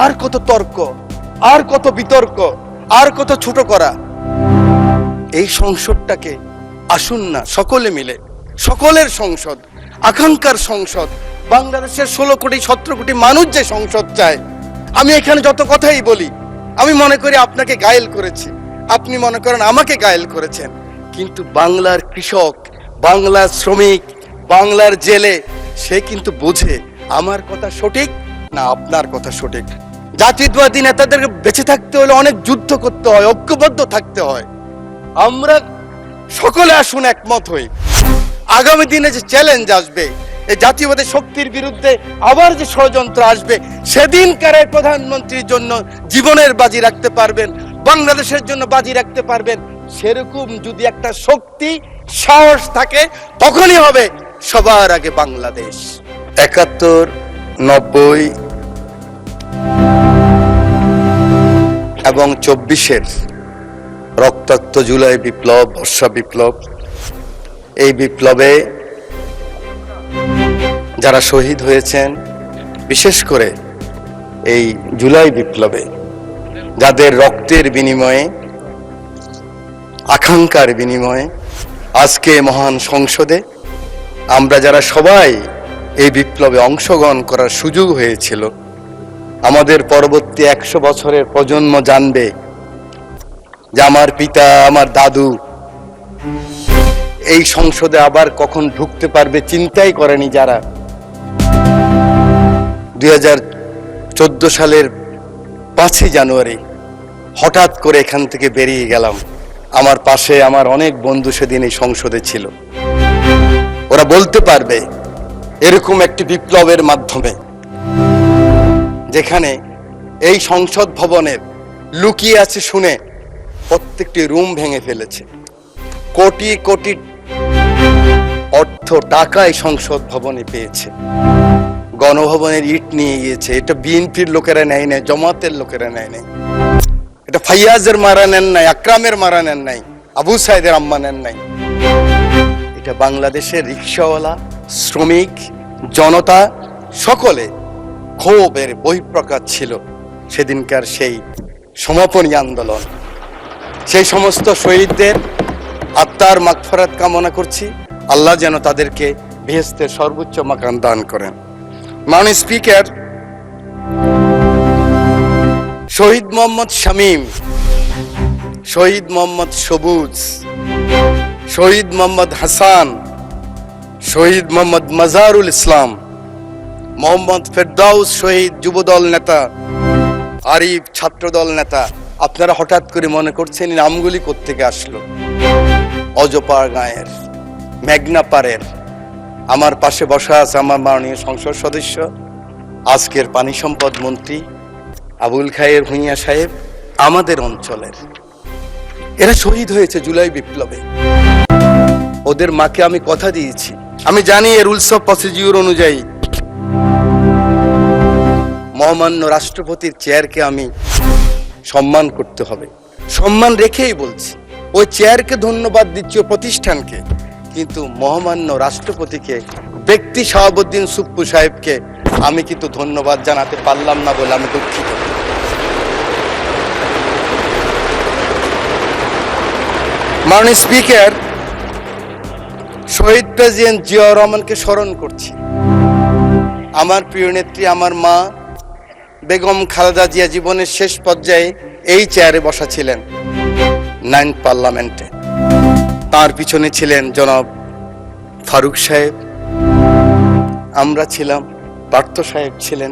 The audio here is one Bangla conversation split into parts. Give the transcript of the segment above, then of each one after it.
আর কত তর্ক, আর কত বিতর্ক, আর কত ছোট করা? এই সংসদটাকে আসুন না সকলে মিলে, সকলের সংসদ, আকাঙ্ক্ষার সংসদ, বাংলাদেশের 16 কোটি 17 কোটি মানুষ যে সংসদ চায়। আমি এখানে যত কথাই বলি, আমি মনে করি আপনাকে ঘায়েল করেছি, আপনি মনে করেন আমাকে ঘায়েল করেছেন, কিন্তু বাংলার কৃষক, বাংলার শ্রমিক, বাংলার জেলে সে কিন্তু বোঝে আমার কথা সঠিক না আপনার কথা সঠিক। জাতীয়তাবাদী নেতাদেরকে বেঁচে থাকতে হলে অনেক যুদ্ধ করতে হয়, ঐক্যবদ্ধ থাকতে হয়। আমরা সকলে আসুন একমত হই। আগামী দিনে যে চ্যালেঞ্জ আসবে, এই জাতীয়বাদী শক্তির বিরুদ্ধে আবার যে ষড়যন্ত্র আসবে, সেদিনকার প্রধানমন্ত্রীর জন্য জীবনের বাজি রাখতে পারবেন, বাংলাদেশের জন্য বাজি রাখতে পারবেন, সেরকম যদি একটা শক্তি সাহস থাকে, তখনই হবে সবার আগে বাংলাদেশ। 71, 90 এবং 24-এর রক্তাক্ত জুলাই বিপ্লব, বর্ষা বিপ্লব, এই বিপ্লবে যারা শহীদ হয়েছেন, বিশেষ করে এই জুলাই বিপ্লবে যাদের রক্তের বিনিময়ে, আকাঙ্ক্ষার বিনিময়ে আজকে মহান সংসদে আমরা যারা সবাই এই বিপ্লবে অংশগ্রহণ করার সুযোগ হয়েছিল, আমাদের পরবর্তী 100 বছরের প্রজন্ম জানবে যে আমার পিতা, আমার দাদু এই সংসদে আবার কখন ঢুকতে পারবে চিন্তাই করেনি যারা। 2014 সালের 5ই জানুয়ারি হঠাৎ করে এখান থেকে বেরিয়ে গেলাম। আমার পাশে আমার অনেক বন্ধু সেদিন এই সংসদে ছিল। ওরা বলতে পারবে এরকম একটি বিপ্লবের মাধ্যমে, যেখানে এই সংসদ ভবনের লুকিয়ে আছে শুনে প্রত্যেকটি রুম ভেঙে ফেলেছে, কোটি কোটি অর্থ টাকা এই সংসদ ভবনে পেয়েছে, গণভবনের ইট নিয়ে গিয়েছে। এটা বিএনপির লোকেরা নেয় নাই, জামাতের লোকেরা নেয় নাই, এটা ফাইয়াজের মারা নেন নাই, আকরামের মারা নেন নাই, আবু সাইদের আম্মা নেন নাই। এটা বাংলাদেশের রিক্সাওয়ালা, শ্রমিক, জনতা সকলে ক্ষোভের বহিঃপ্রকাশ ছিল সেদিনকার সেই সমাপনী আন্দোলন। সেই সমস্ত শহীদদের আত্মার মাগফিরাত কামনা করছি, আল্লাহ যেন তাদেরকে বেহেশতের সর্বোচ্চ মাকাম দান করেন। মাননীয় স্পিকার, শহীদ মোহাম্মদ শামীম, শহীদ মোহাম্মদ সবুজ, শহীদ মোহাম্মদ হাসান, শহীদ মোহাম্মদ মাজারুল ইসলাম, মোহাম্মদ ফেরদাউস শহীদ যুবদল নেতা, আরিফ ছাত্রদল নেতা, আপনারা হঠাৎ করে মনে করছেন এই নামগুলি কোত্থেকে আসলো? অজপাড় গাঁয়ের, মেঘনা পাড়ের। আমার পাশে বসা আছে আমার মাননীয় সংসদ সদস্য, আজকের পানি সম্পদ মন্ত্রী আবুল খায়ের ভূঁইয়া সাহেব, আমাদের অঞ্চলের। এরা শহীদ হয়েছে জুলাই বিপ্লবে। ওদের মাকে আমি কথা দিয়েছি, আমি জানি এর রুলস অফ প্রসিডিউর অনুযায়ী মহামান্য রাষ্ট্রপতির চেয়ারকে আমি সম্মান করতে হবে, সম্মান রেখেই বলছি। ওই চেয়ারকে ধন্যবাদ দিচ্ছি, ও প্রতিষ্ঠানকে, কিন্তু মহামান্য রাষ্ট্রপতিকে, ব্যক্তি শাহাবুদ্দিন সুপ্পু সাহেবকে আমি কিন্তু ধন্যবাদ জানাতে পারলাম না বলে আমি দুঃখিত। মাননীয় স্পিকার, শহীদ প্রেসিডেন্ট জিয়াউর রহমানকে স্মরণ করছি। আমার প্রিয় নেত্রী, আমার মা বেগম খালেদা জিয়া জীবনের শেষ পর্যায়ে এই চেয়ারে বসা ছিলেন 9th পার্লামেন্টে। তার পিছনে ছিলেন জনাব ফারুক সাহেব, আমরা ছিলাম, পার্থ সাহেব ছিলেন।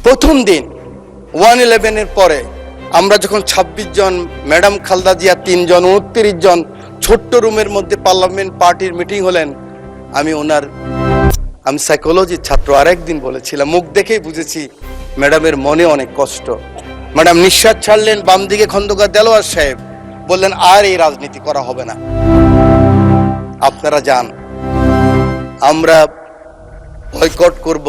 প্রথম দিন 1/11-এর পরে আমরা যখন 26 জন, ম্যাডাম খালেদা জিয়া 3 জন, 29 জন ছোট্ট রুমের মধ্যে পার্লামেন্ট পার্টির মিটিং হলেন, আমি সাইকোলজির ছাত্র, আরেকদিন বলেছিলাম, মুখ দেখেই বুঝেছি ম্যাডামের মনে অনেক কষ্ট। ম্যাডাম নিঃশ্বাস ছাড়লেন, বাম দিকে খন্দকার দেলোয়ার সাহেব বললেন আর এই রাজনীতি করা হবে না, আপনারা যান, আমরা বয়কট করব।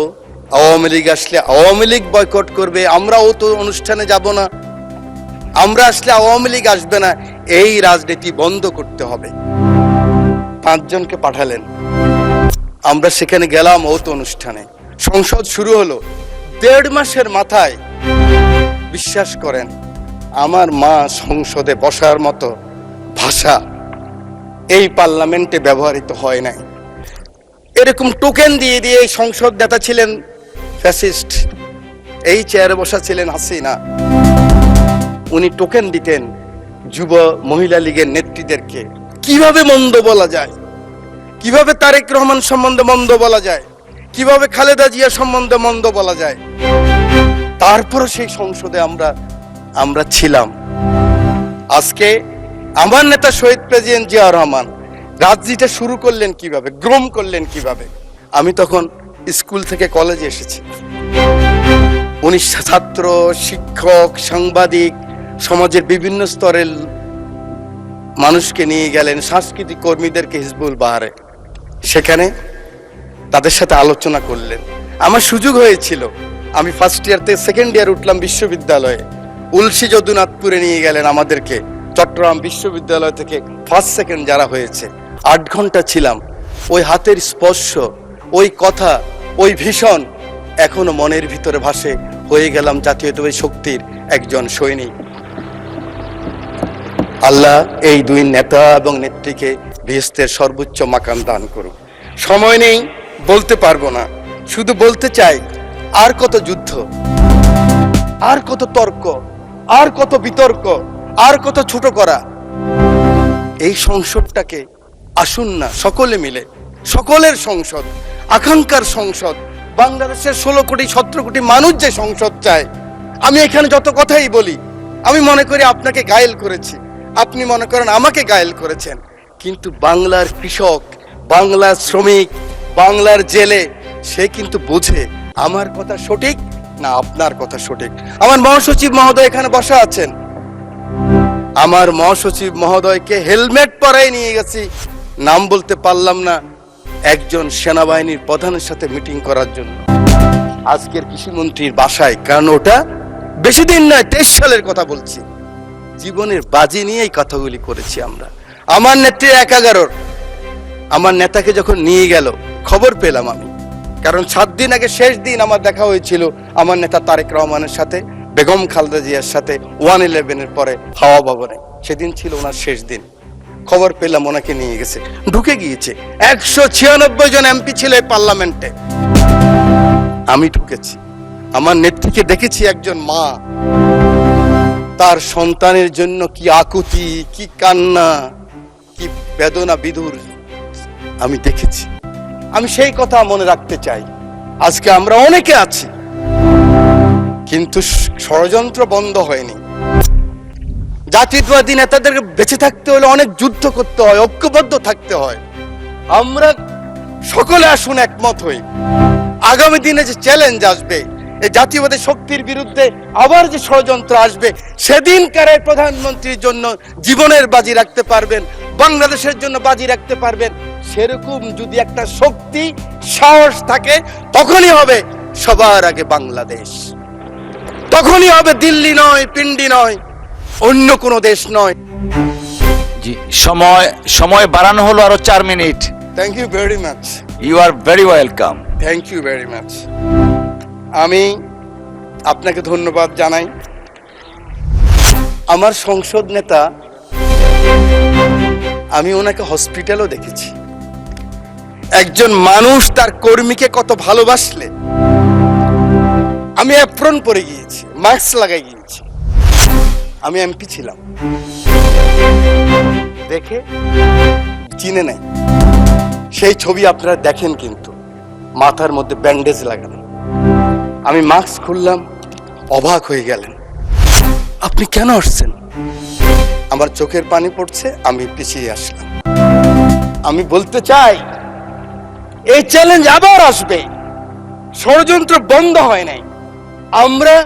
আওয়ামী লীগ আসলে আওয়ামী লীগ বয়কট করবে, আমরাও তো অনুষ্ঠানে যাব না, আমরা আসলে আওয়ামী লীগ আসবে না, এই রাজনীতি বন্ধ করতে হবে। 5 জনকে পাঠালেন, আমরা সেখানে গেলাম, ও তো অনুষ্ঠানে। সংসদ শুরু হলো, দেড় মাসের মাথায় বিশ্বাস করেন আমার মা সংসদে বসার মতো ভাষা এই পার্লামেন্টে ব্যবহৃত হয় নাই। এরকম টোকেন দিয়ে দিয়ে এই সংসদ নেতা ছিলেন ফ্যাসিস্ট, এই চেয়ারে বসা ছিলেন হাসিনা। উনি টোকেন দিতেন যুব মহিলা লীগের নেত্রীদেরকে, কিভাবে মন্দ বলা যায়, কিভাবে তারেক রহমান সম্বন্ধে মন্দ বলা যায়, কিভাবে খালেদা জিয়া সম্বন্ধে মন্দ বলা যায়। তারপরে সেই সংসদে আমরা ছিলাম। আজকে আমার নেতা শহীদ প্রেসিডেন্ট জিয়াউর রহমান রাজনীতিটা শুরু করলেন কিভাবে, গ্রোম করলেন কিভাবে। আমি তখন স্কুল থেকে কলেজে এসেছি। উনি ছাত্র, শিক্ষক, সাংবাদিক, সমাজের বিভিন্ন স্তরের মানুষকে নিয়ে গেলেন, সাংস্কৃতিক কর্মীদেরকে হিজবুল বাহারে, সেখানে তাদের সাথে আলোচনা করলেন। আমার সুযোগ হয়েছিল, আমি ফার্স্ট ইয়ার থেকে সেকেন্ড ইয়ার উঠলাম বিশ্ববিদ্যালয়ে। উলসি যদুনাথপুরে নিয়ে গেলেন আমাদেরকে, চট্টগ্রাম বিশ্ববিদ্যালয় থেকে ফার্স্ট সেকেন্ড যারা হয়েছে। 8 ঘন্টা ছিলাম। ওই হাতের স্পর্শ, ওই কথা, ওই ভীষণ এখনো মনের ভিতরে ভাসে। হয়ে গেলাম জাতীয়তাবাদী শক্তির একজন সৈনিক। আল্লাহ এই দুই নেতা এবং নেত্রীকে বেহেশতের সর্বোচ্চ মাকাম দান করুন। সময় নেই, বলতে পারবো না, শুধু বলতে চাই আর কত যুদ্ধ, আর কত তর্ক, আর কত বিতর্ক, আর কত ছোট করা। এই সংসদটাকে আসুন না সকলে মিলে, সকলের সংসদ, আকাঙ্ক্ষার সংসদ, বাংলাদেশের 16 কোটি 17 কোটি মানুষ যে সংসদ চায়। আমি এখানে যত কথাই বলি, আমি মনে করি আপনাকে ঘায়েল করেছি, আপনি মনে করেন আমাকে ঘায়েল করেছেন, কিন্তু বাংলার কৃষক, বাংলার শ্রমিক, বাংলার জেলে সে কিন্তু বোঝে আমার কথা সঠিক না আপনার কথা সঠিক। আমার মহাসচিব মহোদয় এখানে বসা আছেন, আমার মহাসচিব মহোদয়কে হেলমেট পরাই নিয়ে গেছি, নাম বলতে পারলাম না, একজন সেনাবাহিনীর প্রধানের সাথে মিটিং করার জন্য আজকের কৃষিমন্ত্রীর বাসায়। কারণ ওটা বেশি দিন নয়, 23 সালের কথা বলছি। জীবনের বাজি নিয়ে এই কথাগুলি করেছি আমরা। আমার নেত্রী 11 আমার নেতাকে যখন নিয়ে গেল খবর পেলাম আমি, কারণ 7 দিন আগে শেষ দিন আমার দেখা হয়েছিল আমার নেতা তারেক রহমানের সাথে, বেগম খালেদা জিয়ার সাথে 111-এর পরে হাওয়া ভবনে। সেদিন ছিল ওনার শেষ দিন। খবর পেলাম ওনাকে নিয়ে গেছে, ঢুকে গিয়েছে। 196 জন এমপি ছিল এই পার্লামেন্টে, আমি ঢুকেছি। আমার নেত্রীকে দেখেছি একজন মা, তার সন্তানের জন্য কি আকুতি, কি কান্না, কি বেদনা বিধুর আমি দেখেছি। আমি সেই কথা মনে রাখতে চাই। আজকে আমরা অনেকে আছি, কিন্তু ষড়যন্ত্র বন্ধ হয়নি। জাতীয়তাবাদী নেতাদেরকে বেঁচে থাকতে হলে অনেক যুদ্ধ করতে হয়, ঐক্যবদ্ধ থাকতে হয়। আমরা সকলে আসুন একমত হই। আগামী দিনে যে চ্যালেঞ্জ আসবে, এই জাতীয়বাদী শক্তির বিরুদ্ধে আবার যে ষড়যন্ত্র আসবে, সেদিনকার প্রধানমন্ত্রীর জন্য জীবনের বাজি রাখতে পারবেন, বাংলাদেশের জন্য বাজি রাখতে পারবেন, সেরকম যদি একটা শক্তি, সাহস থাকে, তখনই হবে সবার আগে বাংলাদেশ। তখনই হবে দিল্লি নয়, পিন্ডি নয়, অন্য কোনো দেশ নয়। জি, সময় বাড়ানো হলো আরো 4 minute. Thank you very much. You are very welcome. Thank you very much. আমি আপনাকে ধন্যবাদ জানাই। আমার সংসদ নেতা, আমি ওনাকে হসপিটালও দেখেছি। একজন মানুষ তার কর্মীকে কত ভালোবাসলে, আমি অ্যাপ্রন পরে গিয়েছি, মাস্ক লাগাই গিয়েছি। আমি এমপি ছিলাম, দেখে চিনে নাই। সেই ছবি আপনারা দেখেন, কিন্তু মাথার মধ্যে ব্যান্ডেজ লাগানো। আমি মাস্ক খুললাম, অবাক হয়ে গেলেন, আপনি কেন আসছেন? আমার চোখের পানি পড়ছে, আমি পিছিয়ে আসলাম। আমি বলতে চাই, এই চ্যালেঞ্জ আবার আসবে। ষড়যন্ত্র বন্ধ হয় নাই। আমরা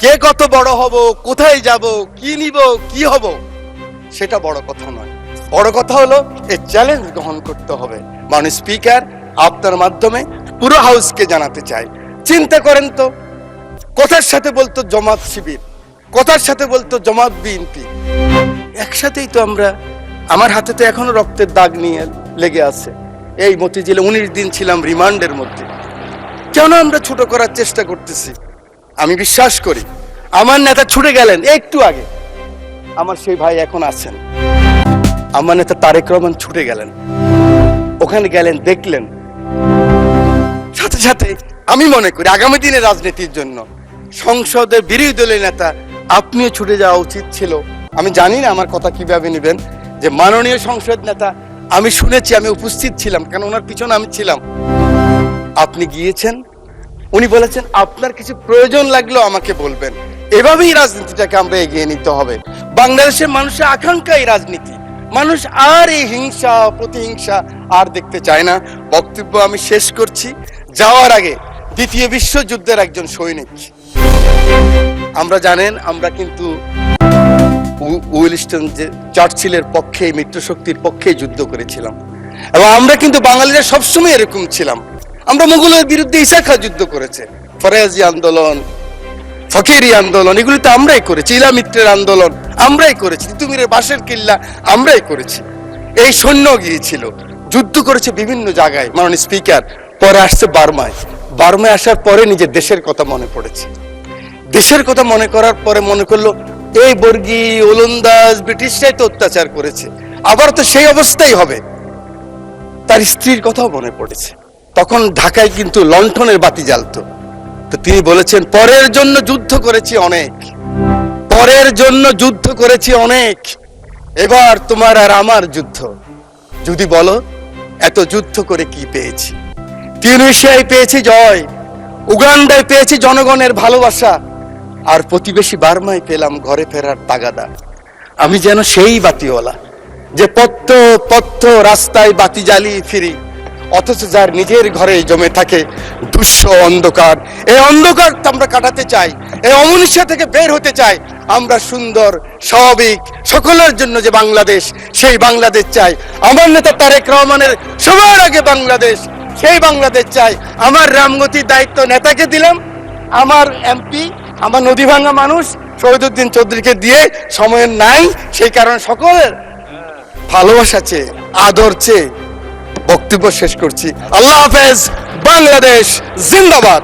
কে কত বড় হব, কোথায় যাব, কি নিব, কি হব, সেটা বড় কথা নয়। বড় কথা হলো এই চ্যালেঞ্জ গ্রহণ করতে হবে। মাননীয় স্পিকার, আপনার মাধ্যমে পুরো হাউসকে জানাতে চাই, চিন্তা করেন তো, কথার সাথে বলতো জামাত শিবির, কথার সাথে বলতো জামাত বিএনপি, একসাথেই তো আমরা। আমার হাতে তো এখনো রক্তের দাগ নিয়ে লেগে আছে। এই মতিঝিলে 19 দিন ছিলাম রিমান্ডের মধ্যে। কেন আমরা ছোট করার চেষ্টা করতেছি? আমি বিশ্বাস করি আমার নেতা ছুটে গেলেন একটু আগে, আমার সেই ভাই এখন আছেন, আমার নেতা তারেক রহমান ছুটে গেলেন, ওখানে গেলেন, দেখলেন। সাথে সাথে আমি মনে করি আগামী দিনের রাজনীতির জন্য সংসদের বিরোধী দলের নেতা আপনিও ছুটে যাওয়া উচিত ছিল। আমি জানি না আমার কথা কিভাবে নেবেন, যে মাননীয় সংসদ নেতা, আমি শুনেছি, আমি উপস্থিত ছিলাম, কারণ ওনার পিছনে আমি ছিলাম, আপনি গিয়েছেন, উনি বলেছেন আপনার কিছু প্রয়োজন লাগলেও আমাকে বলবেন। এভাবেই রাজনীতিটাকে আমরা এগিয়ে নিতে হবে। বাংলাদেশের মানুষের আকাঙ্ক্ষা এই রাজনীতি, মানুষ আর এই হিংসা প্রতিহিংসা আর দেখতে চায় না। বক্তব্য আমি শেষ করছি, যাওয়ার আগে দ্বিতীয় বিশ্বযুদ্ধের একজন সৈনিক, আমরা জানেন আমরা কিন্তু উইলস্টন যে চার্চিলের পক্ষে, মিত্রশক্তির পক্ষে যুদ্ধ করেছিলাম, এবং আমরা কিন্তু বাঙালিরা সবসময় এরকম ছিলাম। আমরা মুঘলের বিরুদ্ধে ঈসা খাঁ যুদ্ধ করেছে, ফরাজি আন্দোলন, ফকিরি আন্দোলন, এগুলি তো আমরাই করেছি, ইলা মিত্রের আন্দোলন আমরাই করেছি, তিতুমিরের বাঁশের কিল্লা আমরাই করেছি। এই সৈন্য গিয়েছিল, যুদ্ধ করেছে বিভিন্ন জায়গায়, মাননীয় স্পিকার। পরে আসছে বার্মায়, বার্মায় আসার পরে নিজের দেশের কথা মনে পড়েছে। দেশের কথা মনে করার পরে মনে করলো এই বর্গী ওলন্দাজ ব্রিটিশরাই তো অত্যাচার করেছে, আবার তো সেই অবস্থাই হবে। তার স্ত্রীর কথাও মনে পড়েছে। তখন ঢাকায় কিন্তু লণ্ঠনের বাতি জ্বালতো, তো তিনি বলেছেন পরের জন্য যুদ্ধ করেছি অনেক, পরের জন্য যুদ্ধ করেছি অনেক, এবার তোমার আর আমার যুদ্ধ। যদি বলো এত যুদ্ধ করে কি পেয়েছি, তিউনিসিয়ায় পেয়েছি জয়, উগান্ডায় পেয়েছি জনগণের ভালোবাসা, আর প্রতিবেশী বার্মায় পেলাম ঘরে ফেরার তাগাদা। আমি যেন সেই বাতিওয়ালা, যে পথ পথ রাস্তায় বাতি জ্বালিয়ে ফিরি, অথচ যার নিজের ঘরে জমে থাকে দুঃস্ব অন্ধকার। এই অন্ধকার আমরা কাটাতে চাই, এই অমনুষ্য থেকে বের হতে চাই। আমরা সুন্দর স্বাভাবিক সকলের জন্য যে বাংলাদেশ, সেই বাংলাদেশ চাই। আমার নেতা তারেক রহমানের সবার আগে বাংলাদেশ, সেই বাংলাদেশ চাই। আমার রামগতির দায়িত্ব নেতাকে দিলাম, আমার এমপি, আমার নদী ভাঙ্গা মানুষ শহীদুদ্দিন চৌধুরীকে দিয়ে সময়ের নাই, সেই কারণে সকলের ভালোবাসা চেয়ে, আদর চেয়ে বক্তব্য শেষ করছি। আল্লাহ হাফেজ, বাংলাদেশ জিন্দাবাদ।